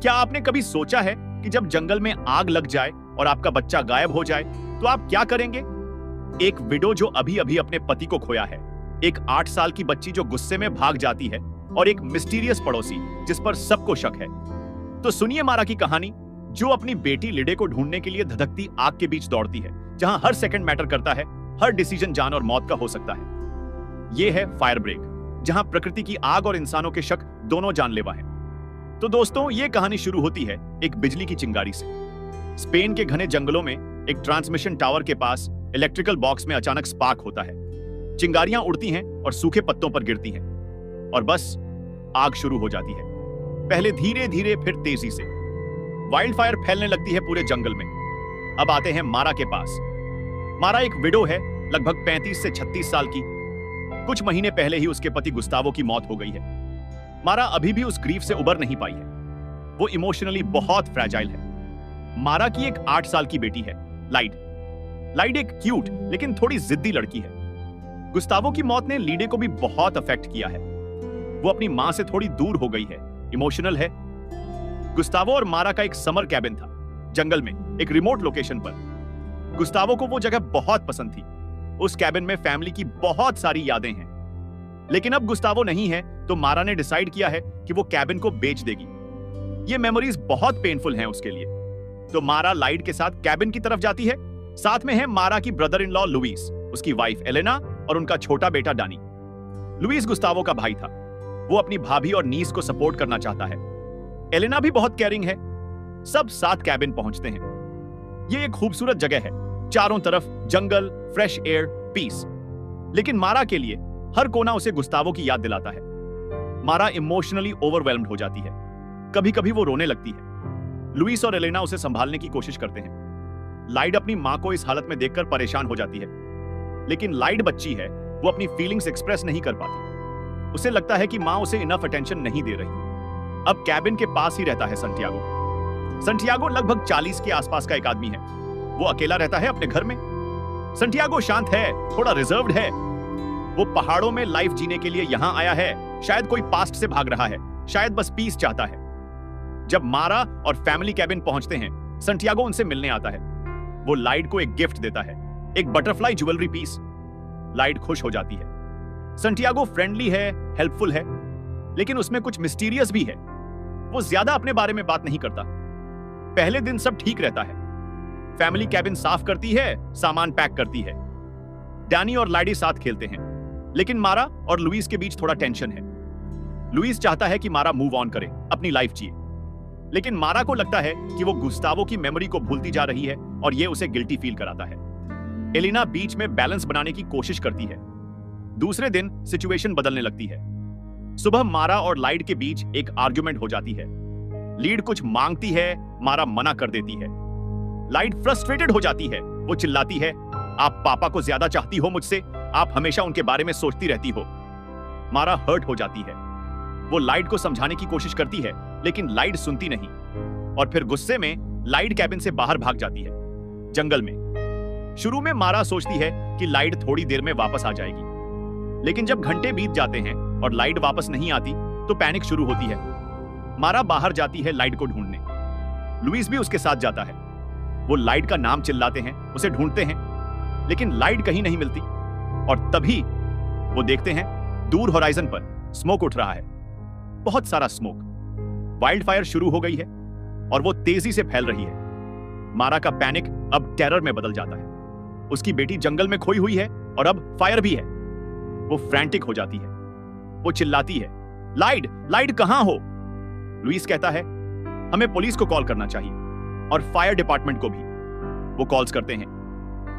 क्या आपने कभी सोचा है कि जब जंगल में आग लग जाए और आपका बच्चा गायब हो जाए तो आप क्या करेंगे? एक विडो जो अभी अभी अपने पति को खोया है, एक 8 साल की बच्ची जो गुस्से में भाग जाती है और एक मिस्टीरियस पड़ोसी जिस पर सबको शक है। तो सुनिए मारा की कहानी, जो अपनी बेटी लिडे को ढूंढने के लिए धधकती आग के बीच दौड़ती है, जहां हर सेकंड मैटर करता है, हर डिसीजन जान और मौत का हो सकता है। यह है फायर ब्रेक, जहां प्रकृति की आग और इंसानों के शक दोनों जानलेवा हैं। तो दोस्तों, यह कहानी शुरू होती है एक बिजली की चिंगारी से। स्पेन के घने जंगलों में एक ट्रांसमिशन टावर के पास इलेक्ट्रिकल बॉक्स में अचानक स्पार्क होता है। चिंगारियां उड़ती हैं और सूखे पत्तों पर गिरती हैं और बस आग शुरू हो जाती है। पहले धीरे धीरे, फिर तेजी से। वाइल्ड फायर फैलने लगती है पूरे जंगल में। अब आते हैं मारा के पास। मारा एक विडो है, लगभग 35 से 36 साल की। कुछ महीने पहले ही उसके पति गुस्तावो की मौत हो गई है। मारा अभी भी उस ग्रीफ से उबर नहीं पाई है। वो इमोशनली बहुत फ्रैजाइल है। मारा की एक 8 साल की बेटी है, लाइड। लाइड एक क्यूट लेकिन थोड़ी जिद्दी लड़की है। गुस्तावो की मौत ने लीडे को भी बहुत अफेक्ट किया है। वो अपनी मां से थोड़ी दूर हो गई है, इमोशनल है। गुस्तावो और मारा का एक समर कैबिन था, जंगल में एक रिमोट लोकेशन पर। गुस्तावो को वो जगह बहुत पसंद थी। उस कैबिन में फैमिली की बहुत सारी यादें हैं। लेकिन अब गुस्तावो नहीं है, तो मारा ने डिसाइड किया है कि वो कैबिन को बेच देगी। ये मेमोरीज बहुत पेनफुल हैं उसके लिए। तो मारा लाइड के साथ कैबिन की तरफ जाती है। साथ में है मारा की ब्रदर इन लॉ लुइस, उसकी वाइफ एलेना और उनका छोटा बेटा डानी। लुइस गुस्तावो का भाई था। वो अपनी भाभी और नीस को सपोर्ट करना चाहता है। एलेना भी बहुत केयरिंग है। सब साथ कैबिन पहुंचते हैं। ये एक खूबसूरत जगह है, चारों तरफ जंगल, फ्रेश एयर, पीस। लेकिन मारा के लिए हर कोना उसे गुस्तावो की याद दिलाता है। मारा इमोशनली ओवरवेल्म्ड हो जाती है। कभी कभी वो रोने लगती है। लुइस और एलेना उसे संभालने की कोशिश करते हैं। लाइड अपनी मां को इस हालत में देखकर परेशान हो जाती है। लेकिन लाइड बच्ची है, वो अपनी फीलिंग्स एक्सप्रेस नहीं कर पाती। उसे लगता है कि मां उसे इनफ अटेंशन नहीं दे रही। अब कैबिन के पास ही रहता है संटियागो। संटियागो लगभग 40 के आसपास का एक आदमी है। वो अकेला रहता है अपने घर में। संटियागो शांत है, थोड़ा रिजर्व्ड है। वो पहाड़ों में लाइफ जीने के लिए यहां आया है। शायद कोई पास्ट से भाग रहा है, शायद बस पीस चाहता है। जब मारा और फैमिली कैबिन पहुंचते हैं, संटियागो उनसे मिलने आता है। वो लाइड को एक गिफ्ट देता है, एक बटरफ्लाई ज्वेलरी पीस। लाइड खुश हो जाती है। संटियागो फ्रेंडली है, हेल्पफुल है, लेकिन उसमें कुछ मिस्टीरियस भी है। वो ज्यादा अपने बारे में बात नहीं करता। पहले दिन सब ठीक रहता है। फैमिली कैबिन साफ करती है, सामान पैक करती है। डैनी और लाइडी साथ खेलते हैं। लेकिन मारा और लुइस के बीच थोड़ा टेंशन है। लुइस चाहता है कि मारा मूव ऑन करे, अपनी लाइफ जिए। लेकिन मारा को लगता है कि वो गुस्तावो की मेमोरी को भूलती जा रही है और ये उसे गिल्टी फील कराता है। एलिना बीच में बैलेंस बनाने की कोशिश करती है। दूसरे दिन सिचुएशन बदलने लगती है। सुबह मारा और लाइड के बीच एक आर्गुमेंट हो जाती है। लीड कुछ मांगती है, मारा मना कर देती है। लाइड फ्रस्ट्रेटेड हो जाती है। वो चिल्लाती है, आप पापा को ज्यादा चाहती हो मुझसे, आप हमेशा उनके बारे में सोचती रहती हो। मारा हर्ट हो जाती है। वो लाइड को समझाने की कोशिश करती है, लेकिन लाइड सुनती नहीं और फिर गुस्से में लाइड कैबिन से बाहर भाग जाती है, जंगल में। शुरू में मारा सोचती है कि लाइड थोड़ी देर में वापस आ जाएगी। लेकिन जब घंटे बीत जाते हैं और लाइड वापस नहीं आती, तो पैनिक शुरू होती है। मारा बाहर जाती है लाइड को ढूंढने। लुइस भी उसके साथ जाता है। वो लाइड का नाम चिल्लाते हैं, उसे ढूंढते हैं, लेकिन लाइड कहीं नहीं मिलती। और तभी वो देखते हैं दूर होराइजन पर स्मोक उठ रहा है, बहुत सारा स्मोक। वाइल्ड फायर शुरू हो गई है और वो तेजी से फैल रही है। मारा का पैनिक अब टेरर में बदल जाता है। उसकी बेटी जंगल में खोई हुई है और अब फायर भी है। वो फ्रैंटिक हो जाती है। वो चिल्लाती है, लाइड, लाइड कहां हो? लुइस कहता है, हमें पुलिस को कॉल करना चाहिए और फायर डिपार्टमेंट को भी। वो कॉल्स करते हैं,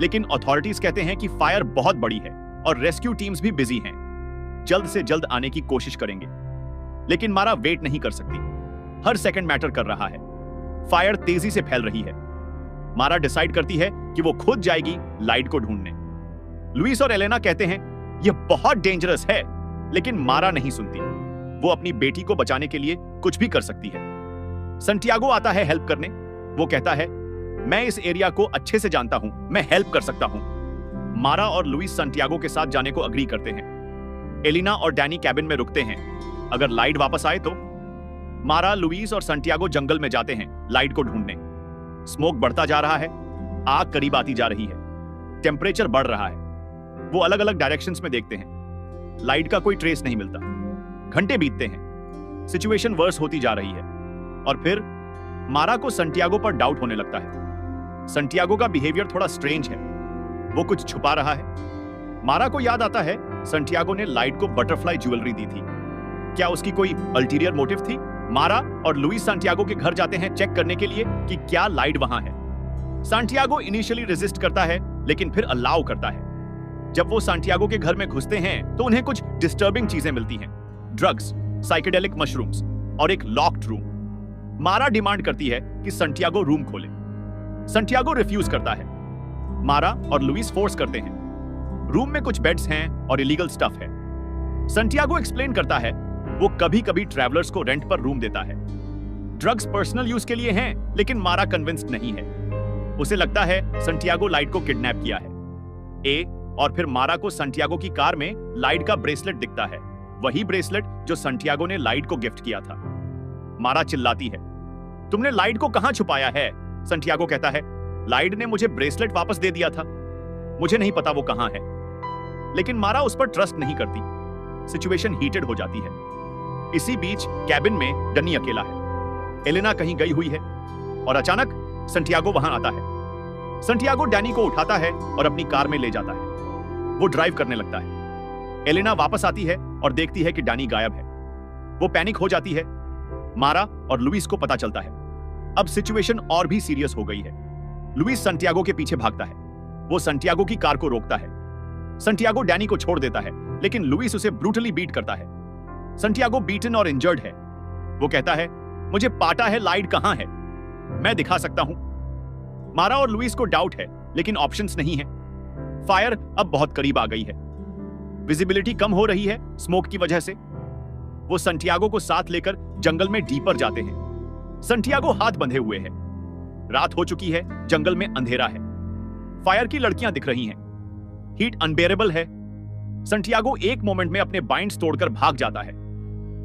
लेकिन अथॉरिटीज कहते हैं कि फायर बहुत बड़ी है और रेस्क्यू टीम्स भी बिजी हैं, जल्द से जल्द आने की कोशिश करेंगे। लेकिन मारा वेट नहीं कर सकती। हर सेकंड मैटर कर रहा है। फायर तेजी से फैल रही है। मारा डिसाइड करती है कि वो खुद जाएगी लाइड को ढूंढने। लुइस और एलेना कहते हैं, यह बहुत डेंजरस है, लेकिन मारा नहीं सुनती। वो अपनी बेटी को बचाने के लिए कुछ भी कर सकती है। संटियागो आता है हेल्प करने। वो कहता है, मैं इस एरिया को अच्छे से जानता हूं, मैं हेल्प कर सकता हूं। मारा और लुइस संटियागो के साथ जाने को अग्री करते हैं। एलिना और डैनी कैबिन में रुकते हैं। अगर लाइड वापस आए तो मारा, लुइस और संटियागो जंगल में जाते हैं लाइट को ढूंढने। स्मोक बढ़ता जा रहा है, आग करीब आती जा रही है, टेम्परेचर बढ़ रहा है। वो अलग अलग डायरेक्शंस में देखते हैं, लाइट का कोई ट्रेस नहीं मिलता। घंटे बीतते हैं, सिचुएशन वर्स होती जा रही है और फिर मारा को संटियागो पर डाउट होने लगता है। संटियागो का बिहेवियर थोड़ा स्ट्रेंज है, वो कुछ छुपा रहा है। मारा को याद आता है संटियागो ने लाइट को बटरफ्लाई ज्वेलरी दी थी। क्या उसकी कोई अल्टीरियर मोटिव थी? मारा और लुइस सांटियागो के घर जाते हैं चेक करने के लिए कि क्या लाइट वहां है। सांटियागो इनिशियली रेजिस्ट करता है लेकिन फिर अलाउ करता है। जब वो सांटियागो के घर में घुसते हैं तो उन्हें कुछ डिस्टर्बिंग चीजें मिलती हैं, ड्रग्स, साइकेडेलिक मशरूम्स और एक लॉक्ड रूम। मारा डिमांड करती है कि संटियागो रूम खोले। संटियागो रिफ्यूज करता है। मारा और लुइस फोर्स करते हैं। रूम में कुछ बेड्स हैं और इलीगल स्टफ है। संटियागो एक्सप्लेन करता है वो कभी कभी ट्रैवलर्स को रेंट पर रूम देता है। ड्रग्स पर्सनल यूज के लिए हैं, लेकिन मारा कन्विंस्ड नहीं है। उसे लगता है संटियागो लाइट को किडनैप किया है। और फिर मारा को संटियागो की कार में लाइट का ब्रेसलेट दिखता है, वही ब्रेसलेट जो संटियागो ने लाइट को गिफ्ट किया था। मारा चिल्लाती है, तुमने लाइट को कहां छुपाया है? संटियागो कहता है, लाइट ने मुझे ब्रेसलेट वापस दे दिया था, मुझे नहीं पता वो कहां है। लेकिन मारा उस पर ट्रस्ट नहीं करती। सिचुएशन हीटेड हो जाती है। इसी बीच कैबिन में डनी अकेला है। एलेना कहीं गई हुई है और अचानक संटियागो वहां आता है। संटियागो डैनी को उठाता है और अपनी कार में ले जाता है। वो ड्राइव करने लगता है। एलेना वापस आती है और देखती है कि डैनी गायब है। वो पैनिक हो जाती है। मारा और लुइस को पता चलता है। अब सिचुएशन और भी सीरियस हो गई है। लुइस संटियागो के पीछे भागता है। वो संटियागो की कार को रोकता है। संटियागो डैनी को छोड़ देता है, लेकिन लुइस उसे ब्रूटली बीट करता है। संटियागो बीटन और इंजर्ड है। वो कहता है, मुझे पाटा है लाइट कहां है, मैं दिखा सकता हूं। मारा और लुइस को डाउट है, लेकिन ऑप्शंस नहीं है। फायर अब बहुत करीब आ गई है। विजिबिलिटी कम हो रही है स्मोक की वजह से। वो संटियागो को साथ लेकर जंगल में डीपर जाते हैं। संटियागो हाथ बंधे हुए है। रात हो चुकी है, जंगल में अंधेरा है। फायर की लड़कियां दिख रही हैं। हीट अनबेरेबल है। संटियागो एक मोमेंट में अपने बाइंड्स तोड़कर भाग जाता है।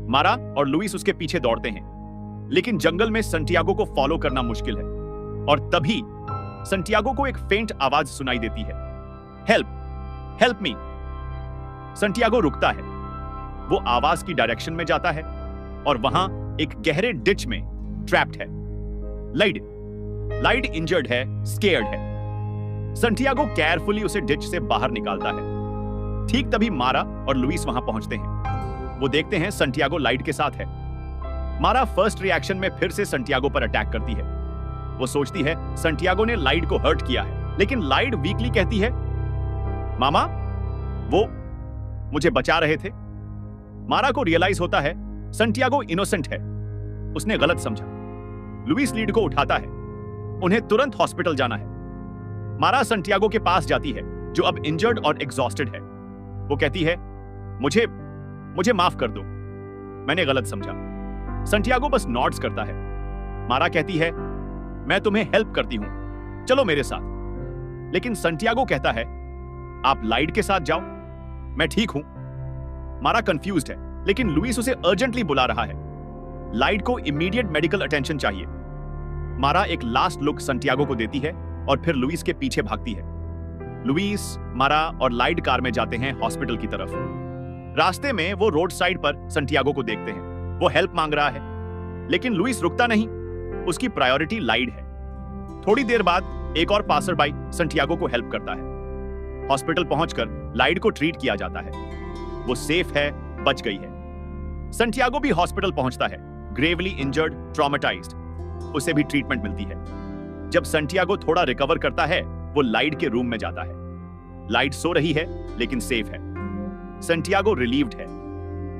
मारा और लुइस उसके पीछे दौड़ते हैं, लेकिन जंगल में संटियागो को फॉलो करना मुश्किल है। और तभी संटियागो को एक फेंट आवाज सुनाई देती है, हेल्प, हेल्प मी। संटियागो रुकता है। वो आवाज की डायरेक्शन में जाता है और वहां एक गहरे डिच में ट्रैप्ड है। लाइट इंजर्ड है, स्केयर्ड है। संटियागो केयरफुली उसे डिच से बाहर निकालता है। ठीक तभी मारा और लुइस वहां पहुंचते हैं। वो देखते हैं संटियागो लाइट के साथ है। मारा फर्स्ट रिएक्शन में फिर से संटियागो पर अटैक करती है। वो सोचती है संटियागो ने लाइट को हर्ट किया है, लेकिन लाइट वीकली कहती है, मामा वो मुझे बचा रहे थे। मारा को रियलाइज होता है संटियागो इनोसेंट है, उसने गलत समझा। लुइस लीड को उठाता है। उन्हें तुरंत हॉस्पिटल जाना है। मारा संटियागो के पास जाती है, जो अब इंजर्ड और एग्जॉस्टेड है। वो कहती है, मुझे माफ कर दो, मैंने गलत समझा। संटियागो बस नॉड्स करता है। मारा कहती है, मैं तुम्हें हेल्प करती हूं, चलो मेरे साथ। लेकिन संटियागो कहता है, आप लाइट के साथ जाओ, मैं ठीक हूं। मारा कंफ्यूज्ड है, लेकिन लुइस उसे अर्जेंटली बुला रहा है। लाइट को इमीडिएट मेडिकल अटेंशन चाहिए। मारा एक लास्ट लुक संटियागो को देती है और फिर लुइस के पीछे भागती है। लुइस, मारा और लाइट कार में जाते हैं हॉस्पिटल की तरफ। रास्ते में वो रोड साइड पर संटियागो को देखते हैं। वो हेल्प मांग रहा है, लेकिन लुइस रुकता नहीं। उसकी प्रायोरिटी लाइट है। थोड़ी देर बाद एक और पासर बाई संटियागो को हेल्प करता है। हॉस्पिटल पहुंचकर लाइट को ट्रीट किया जाता है। वो सेफ है, बच गई है। संटियागो भी हॉस्पिटल पहुंचता है, ग्रेवली इंजर्ड, ट्रॉमेटाइज्ड। उसे भी ट्रीटमेंट मिलती है। जब संटियागो थोड़ा रिकवर करता है, वो लाइट के रूम में जाता है। लाइट सो रही है, लेकिन सेफ है। संटियागो रिलीव्ड है।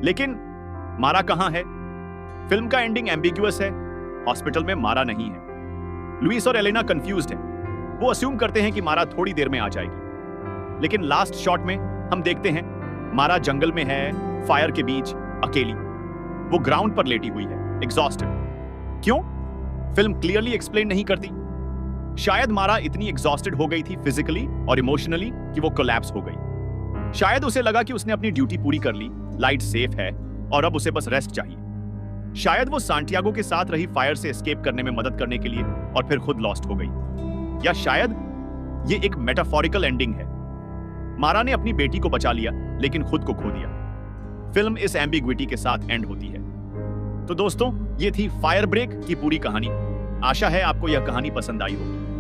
लेकिन मारा कहां है? फिल्म का एंडिंग एम्बिग्युअस है। हॉस्पिटल में मारा नहीं है। लुइस और एलेना कंफ्यूज्ड हैं। वो अस्यूम करते हैं कि मारा थोड़ी देर में आ जाएगी। लेकिन लास्ट शॉट में हम देखते हैं मारा जंगल में है, फायर के बीच, अकेली। वो ग्राउंड पर लेटी हुई है, एग्जॉस्टेड। क्यों? फिल्म क्लियरली एक्सप्लेन नहीं करती। शायद मारा इतनी एग्जॉस्टेड हो गई थी फिजिकली और इमोशनली कि वो कोलैप्स हो गई। शायद उसे लगा कि उसने अपनी ड्यूटी पूरी कर ली, लाइट सेफ है और अब उसे बस रेस्ट चाहिए। शायद वो सांटियागो के साथ रही फायर से एस्केप करने में मदद करने के लिए और फिर खुद लॉस्ट हो गई। या शायद ये एक मेटाफोरिकल एंडिंग है। मारा ने अपनी बेटी को बचा लिया लेकिन खुद को खो दिया। फिल्म इस एम्बिग्विटी के साथ एंड होती है। तो दोस्तों, ये थी फायर ब्रेक की पूरी कहानी। आशा है आपको यह कहानी पसंद आई होगी।